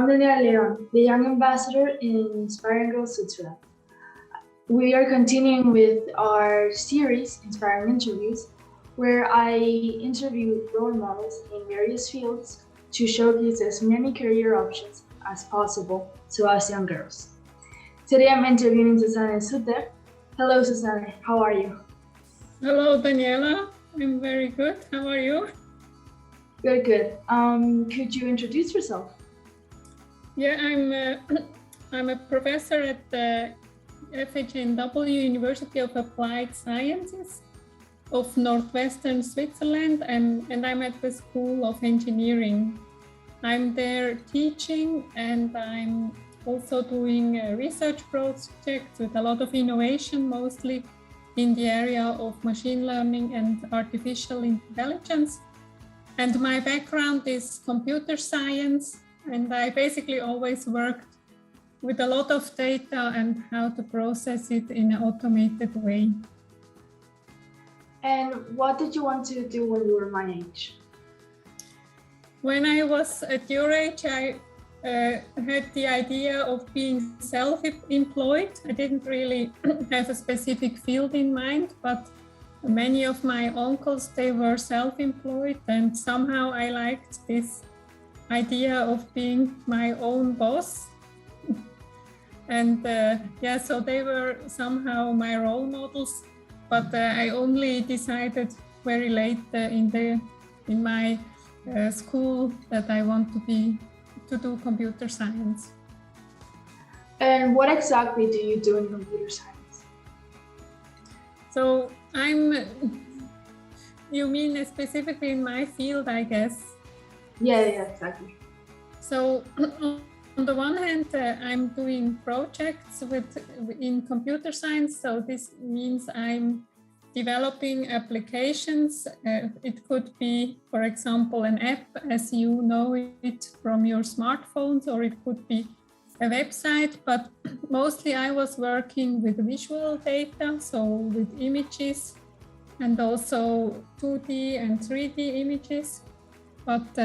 I'm Daniela Leon, the young ambassador in Inspiring Girls Suter. We are continuing with our series, Inspiring Interviews, where I interview role models in various fields to showcase as many career options as possible to us young girls. Today I'm interviewing Susanne Suter. Hello, Susanne. How are you? Hello, Daniela. I'm very good. How are you? Good, good. Could you introduce yourself? Yeah, I'm a professor at the FHNW University of Applied Sciences of Northwestern Switzerland, and I'm at the School of Engineering. I'm there teaching, and I'm also doing research projects with a lot of innovation, mostly in the area of machine learning and artificial intelligence. And my background is computer science, and I basically always worked with a lot of data and how to process it in an automated way. And what did you want to do when you were my age? When I was at your age, I had the idea of being self-employed. I didn't really have a specific field in mind, but many of my uncles, they were self-employed, and somehow I liked this idea of being my own boss. And so they were somehow my role models, but I only decided very late in my school that I want to do computer science. And what exactly do you do in computer science? So you mean specifically in my field, I guess? Yeah, exactly. So on the one hand, I'm doing projects in computer science. So this means I'm developing applications. It could be, for example, an app as you know it from your smartphones, or it could be a website, but mostly I was working with visual data, so with images and also 2D and 3D images. But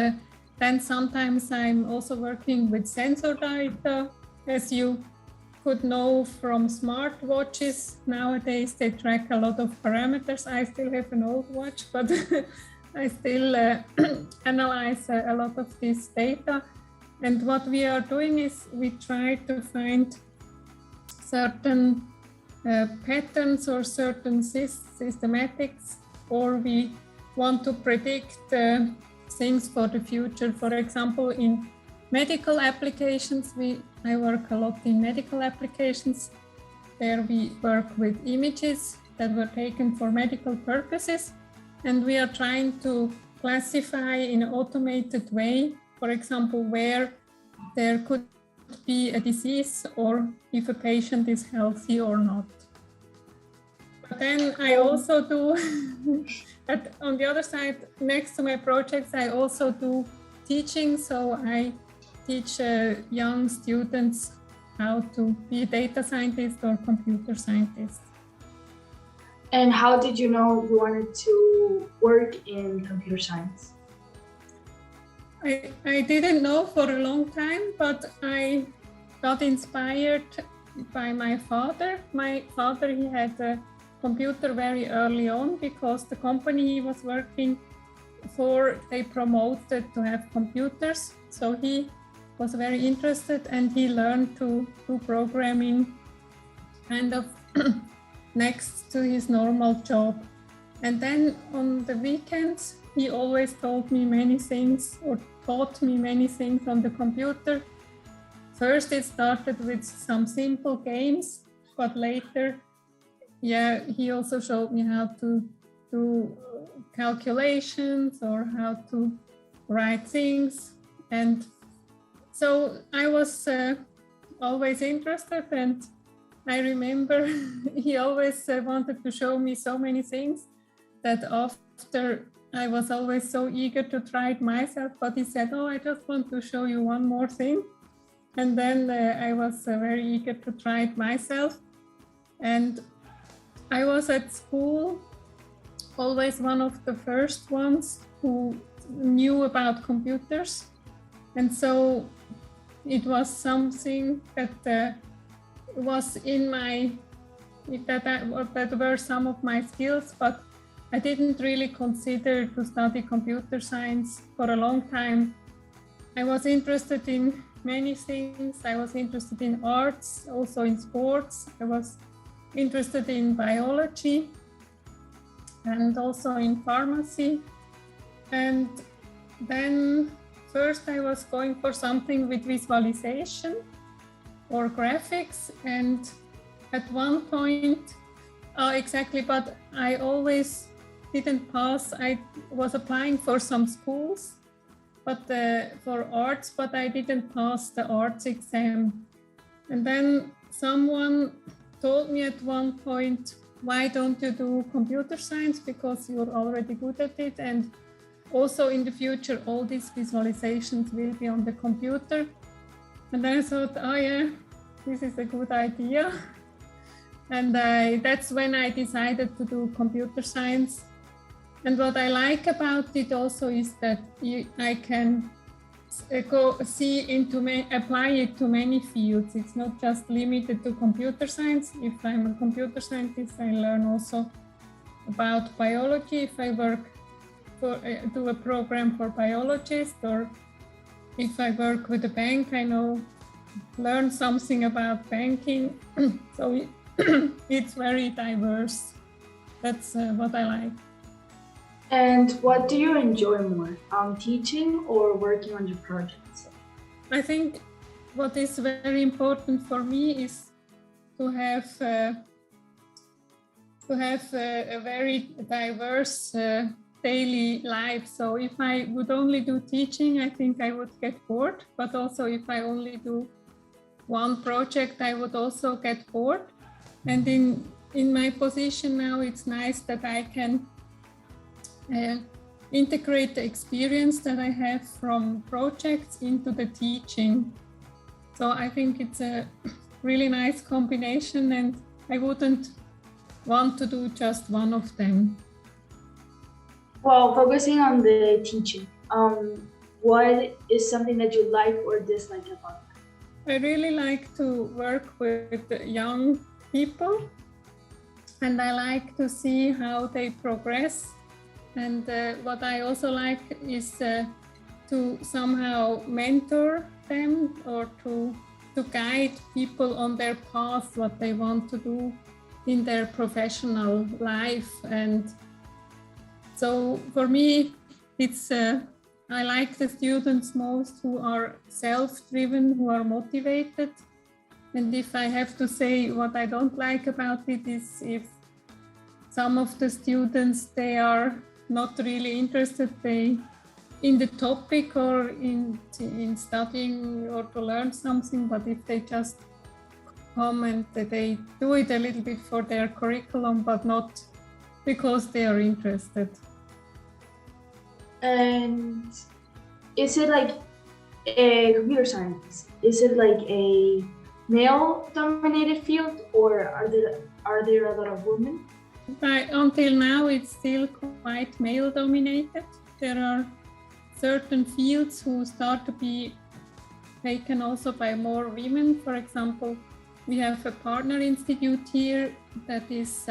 then sometimes I'm also working with sensor data. As you could know from smartwatches, nowadays they track a lot of parameters. I still have an old watch, but I still analyze a lot of this data. And what we are doing is we try to find certain patterns or certain systematics, or we want to predict things for the future. For example, in medical applications, I work a lot in medical applications. There we work with images that were taken for medical purposes, and we are trying to classify in an automated way, for example, where there could be a disease or if a patient is healthy or not. But then I also do, on the other side, next to my projects, I also do teaching. So I teach young students how to be a data scientist or computer scientist. And how did you know you wanted to work in computer science? I didn't know for a long time, but I got inspired by my father. My father, he had a computer very early on because the company he was working for, they promoted to have computers. So he was very interested and he learned to do programming kind of next to his normal job. And then on the weekends, he always told me many things or taught me many things on the computer. First, it started with some simple games, but later, he also showed me how to do calculations or how to write things. And so I was always interested, and I remember he always wanted to show me so many things that after I was always so eager to try it myself, but he said, "Oh, I just want to show you one more thing." And then I was very eager to try it myself. And I was at school always one of the first ones who knew about computers. And so it was something that was in my, that were some of my skills, but I didn't really consider to study computer science for a long time. I was interested in many things. I was interested in arts, also in sports. I was interested in biology and also in pharmacy. And then first I was going for something with visualization or graphics. And at one point, exactly, but I always didn't pass. I was applying for some schools, but for arts, but I didn't pass the arts exam. And then someone told me at one point, why don't you do computer science? Because you're already good at it. And also in the future, all these visualizations will be on the computer. And then I thought, oh yeah, this is a good idea. And that's when I decided to do computer science. And what I like about it also is that I can apply it to many fields. It's not just limited to computer science. If I'm a computer scientist, I learn also about biology. If I work do a program for biologists, or if I work with a bank, I learn something about banking. So it's very diverse. That's what I like. And what do you enjoy more, teaching or working on your projects? I think what is very important for me is to have a very diverse daily life. So if I would only do teaching, I think I would get bored. But also if I only do one project, I would also get bored. And in my position now, it's nice that I can integrate the experience that I have from projects into the teaching. So I think it's a really nice combination, and I wouldn't want to do just one of them. Well, focusing on the teaching, what is something that you like or dislike about that? I really like to work with young people, and I like to see how they progress. And what I also like is to somehow mentor them, or to guide people on their path, what they want to do in their professional life. And so for me, it's I like the students most who are self-driven, who are motivated. And if I have to say what I don't like about it is if some of the students, they are not really interested in the topic or in studying or to learn something, but if they just come and they do it a little bit for their curriculum, but not because they are interested. And is it like a computer science? Is it like a male-dominated field, or are there a lot of women? Until now, it's still quite male-dominated. There are certain fields who start to be taken also by more women. For example, we have a partner institute here that is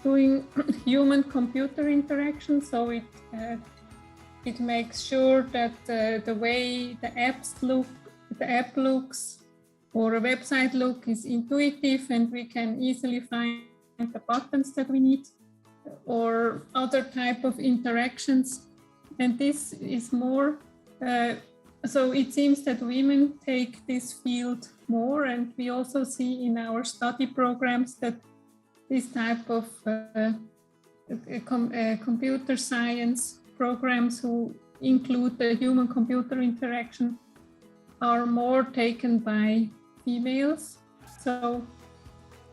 doing human-computer interaction. So it makes sure that the way the app looks or a website look is intuitive, and we can easily find the buttons that we need, or other type of interactions. And this is more, so it seems that women take this field more, and we also see in our study programs that this type of computer science programs who include the human-computer interaction are more taken by females. So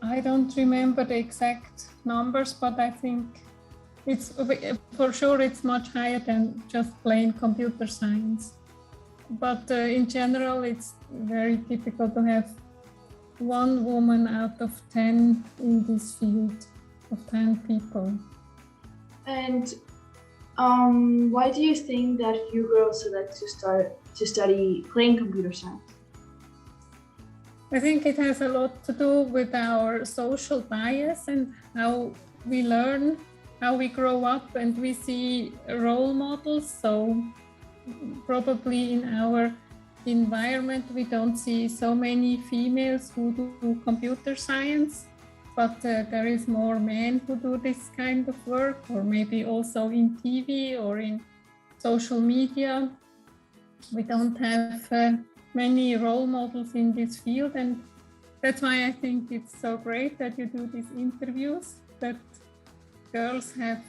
I don't remember the exact numbers, but I think it's for sure it's much higher than just plain computer science. But in general, it's very typical to have one woman out of 10 in this field, of 10 people. And Why do you think that few girls select to study plain computer science? I think it has a lot to do with our social bias and how we learn, how we grow up, and we see role models. So probably in our environment, we don't see so many females who do computer science, but there is more men who do this kind of work, or maybe also in TV or in social media. We don't have many role models in this field, and that's why I think it's so great that you do these interviews, that girls have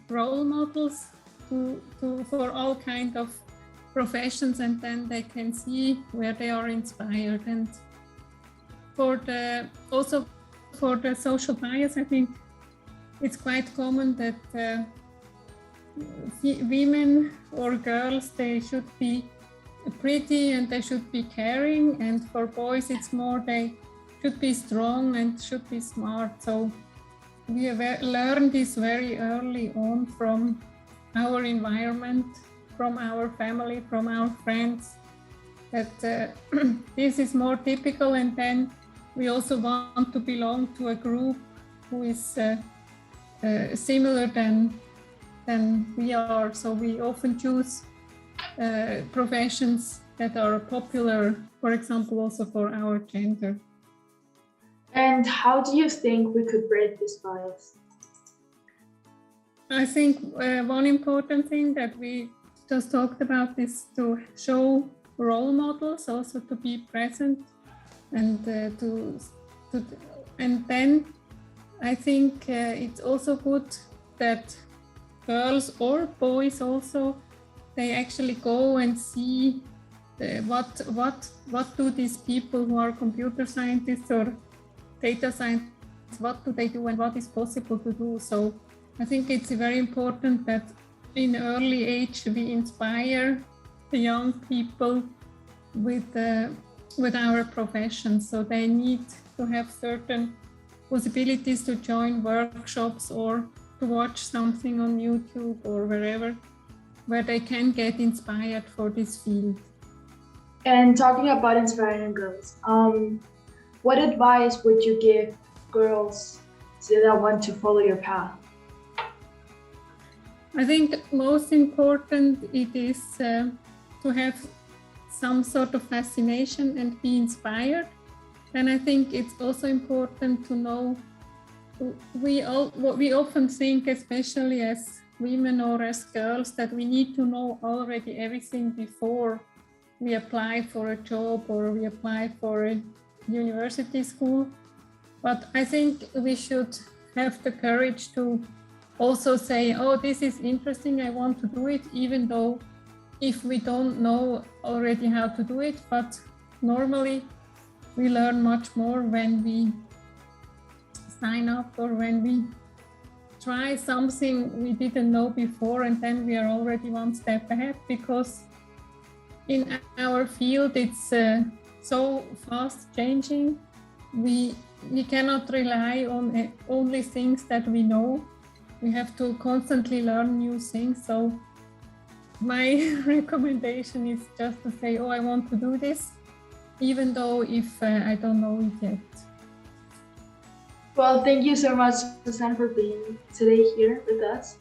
role models for all kind of professions, and then they can see where they are inspired. And also for the social bias, I think it's quite common that women or girls, they should be pretty and they should be caring, and for boys it's more they should be strong and should be smart. So we have learned this very early on from our environment, from our family, from our friends, that this is more typical, and then we also want to belong to a group who is similar than we are. So we often choose professions that are popular, for example, also for our gender. And how do you think we could break this bias? I think one important thing that we just talked about is to show role models, also to be present, and and then I think it's also good that girls or boys also, they actually go and see what do these people who are computer scientists or data scientists, what do they do and what is possible to do. So I think it's very important that in early age we inspire the young people with our profession. So they need to have certain possibilities to join workshops or to watch something on YouTube or wherever, where they can get inspired for this field. And talking about inspiring girls, what advice would you give girls that want to follow your path? I think most important it is to have some sort of fascination and be inspired. And I think it's also important to know, we often think, especially as women or as girls, that we need to know already everything before we apply for a job or we apply for a university school. But I think we should have the courage to also say, oh, this is interesting, I want to do it, even though if we don't know already how to do it. But normally we learn much more when we sign up or when we try something we didn't know before, and then we are already one step ahead, because in our field it's so fast changing. We cannot rely on only things that we know. We have to constantly learn new things. So my recommendation is just to say, oh, I want to do this, even though if I don't know it yet. Well, thank you so much, Susanne, for being today here with us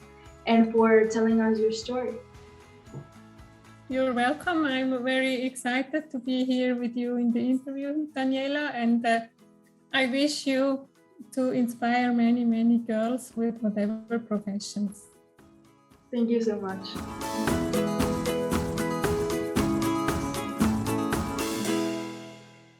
and for telling us your story. You're welcome. I'm very excited to be here with you in the interview, Daniela, and I wish you to inspire many, many girls with whatever professions. Thank you so much.